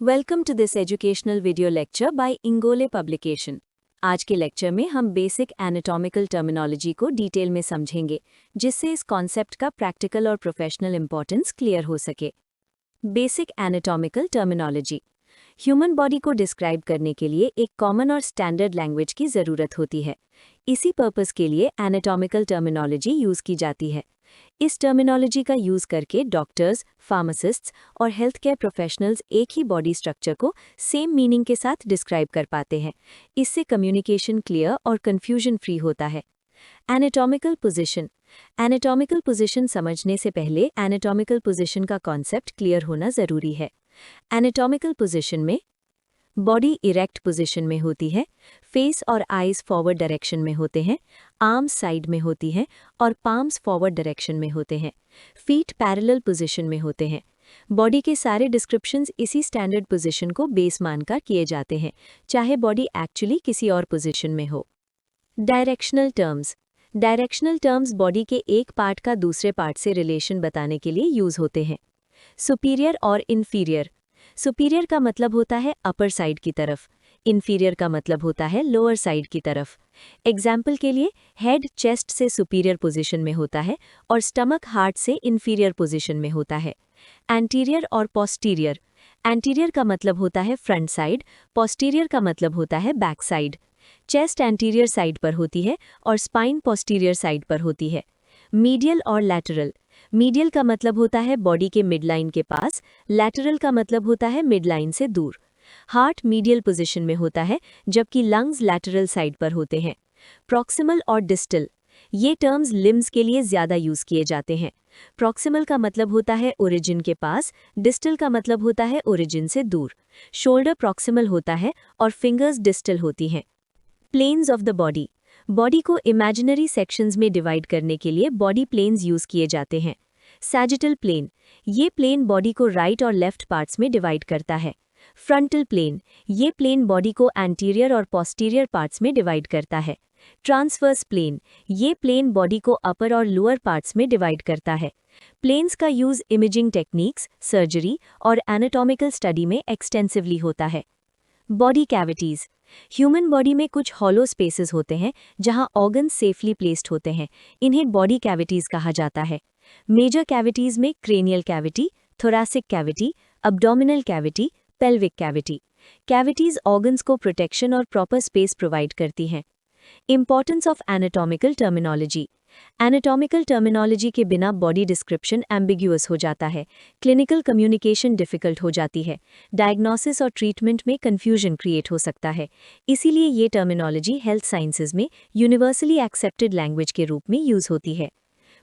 Welcome to this educational video lecture by Ingole publication. आज के lecture में हम बेसिक एनाटॉमिकल टर्मिनोलॉजी को डिटेल में समझेंगे, जिससे इस कॉन्सेप्ट का प्रैक्टिकल और प्रोफेशनल इंपॉर्टेंस क्लियर हो सके। Basic anatomical terminology. Human body को डिस्क्राइब करने के लिए एक कॉमन और स्टैंडर्ड लैंग्वेज की ज़रूरत होती है। इसी पर्पस के लिए एनाटॉमिकल टर्मिनोलॉजी यूज़ की जाती है। इस टर्मिनोलॉजी का यूज़ करके डॉक्टर्स, फार्मासिस्ट्स और हेल्थ केयर प्रोफेशनल्स एक ही बॉडी स्ट्रक्चर को सेम मीनिंग के साथ डिस्क्राइब कर पाते हैं। इससे कम्युनिकेशन क्लियर और कन्फ्यूजन फ्री होता है। Anatomical position. एनाटॉमिकल पोजीशन समझने से पहले एनाटॉमिकल पोजीशन का कॉन्सेप्ट क्लियर होना ज़रूरी है। एनाटॉमिकल पोजीशन में बॉडी इरेक्ट पोजीशन में होती है, फेस और आईज फॉरवर्ड डायरेक्शन में होते हैं, आर्म्स साइड में होती हैं और पाम्स फॉरवर्ड डायरेक्शन में होते हैं, फीट पैरेलल पोजीशन में होते हैं। बॉडी के सारे डिस्क्रिप्शंस इसी स्टैंडर्ड पोजीशन को बेस मानकर किए जाते हैं, चाहे बॉडी एक्चुअली किसी और पोजीशन में हो। Directional terms. Directional terms body के एक पार्ट का दूसरे पार्ट से रिलेशन बताने के लिए यूज होते हैं। सुपीरियर और इन्फीरियर। सुपीरियर का मतलब होता है अपर साइड की तरफ, इन्फीरियर का मतलब होता है लोअर साइड की तरफ। एग्जाम्पल के लिए, हेड चेस्ट से सुपीरियर पोजीशन में होता है और स्टमक हार्ट से इन्फीरियर पोजीशन में होता है। एंटीरियर और पोस्टीरियर। एंटीरियर का मतलब होता है फ्रंट साइड, पोस्टीरियर का मतलब होता है back side. Chest anterior side पर होती है और स्पाइन पोस्टीरियर साइड पर होती है। मीडियल और लैटरल। मीडियल का मतलब होता है बॉडी के मिडलाइन के पास, लैटरल का मतलब होता है मिडलाइन से दूर। हार्ट मीडियल पोजीशन में होता है, जबकि लंग्स लैटरल साइड पर होते हैं। प्रॉक्सिमल और डिस्टल। ये टर्म्स लिम्स के लिए ज़्यादा यूज़ किए जाते हैं। प्रॉक्सिमल का मतलब होता है ओरिजिन के पास, डिस्टल का मतलब होता है ओरिजिन से दूर। शोल्डर प्रॉक्सिमल होता है और फिंगर्स डिस्टल होती हैं। Planes of the body. Body को इमेजिनरी सेक्शंस में डिवाइड करने के लिए बॉडी प्लेन्स यूज किए जाते हैं। Sagittal plane. ये प्लेन बॉडी को राइट और लेफ्ट पार्ट्स में डिवाइड करता है। Frontal plane. ये प्लेन बॉडी को एंटीरियर और पोस्टीरियर पार्ट्स में डिवाइड करता है। Transverse plane. ये प्लेन बॉडी को अपर और लोअर पार्ट्स में डिवाइड करता है। प्लेन्स का यूज इमेजिंग टेक्निक्स, सर्जरी और एनाटॉमिकल स्टडी में एक्सटेंसिवली होता है। Body cavities. ह्यूमन बॉडी में कुछ हॉलो स्पेसेस होते हैं जहां ऑर्गन्स सेफली प्लेस्ड होते हैं। इन्हें बॉडी कैविटीज़ कहा जाता है। मेजर कैविटीज़ में cranial cavity, thoracic cavity, abdominal cavity, pelvic cavity. Cavities organs को प्रोटेक्शन और प्रॉपर स्पेस प्रोवाइड करती हैं। Importance of anatomical terminology. Anatomical terminology के बिना बॉडी डिस्क्रिप्शन एम्बिग्यूअस हो जाता है, क्लिनिकल कम्युनिकेशन डिफिकल्ट हो जाती है, डायग्नोसिस और ट्रीटमेंट में कन्फ्यूजन क्रिएट हो सकता है। इसीलिए ये टर्मिनोलॉजी हेल्थ साइंसेज में यूनिवर्सली एक्सेप्टेड लैंग्वेज के रूप में यूज होती है।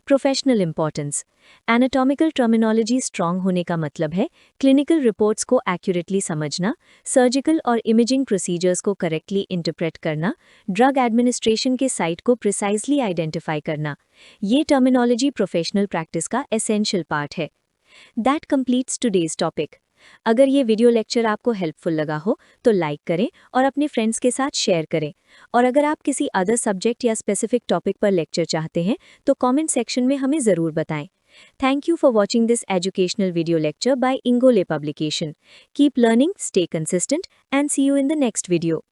Professional importance. Anatomical terminology strong होने का मतलब है क्लिनिकल रिपोर्ट्स को एक्यूरेटली समझना, सर्जिकल और इमेजिंग प्रोसीजर्स को करेक्टली इंटरप्रेट करना, ड्रग एडमिनिस्ट्रेशन के साइट को प्रिसाइजली आइडेंटिफाई करना। ये टर्मिनोलॉजी प्रोफेशनल प्रैक्टिस का एसेंशियल पार्ट है। That completes today's topic. अगर ये वीडियो लेक्चर आपको हेल्पफुल लगा हो तो लाइक करें और अपने फ्रेंड्स के साथ शेयर करें। और अगर आप किसी अदर सब्जेक्ट या स्पेसिफिक टॉपिक पर लेक्चर चाहते हैं तो कमेंट सेक्शन में हमें ज़रूर बताएं। Thank you for watching this educational video lecture by Ingole publication. Keep learning, stay consistent and see you in the next video.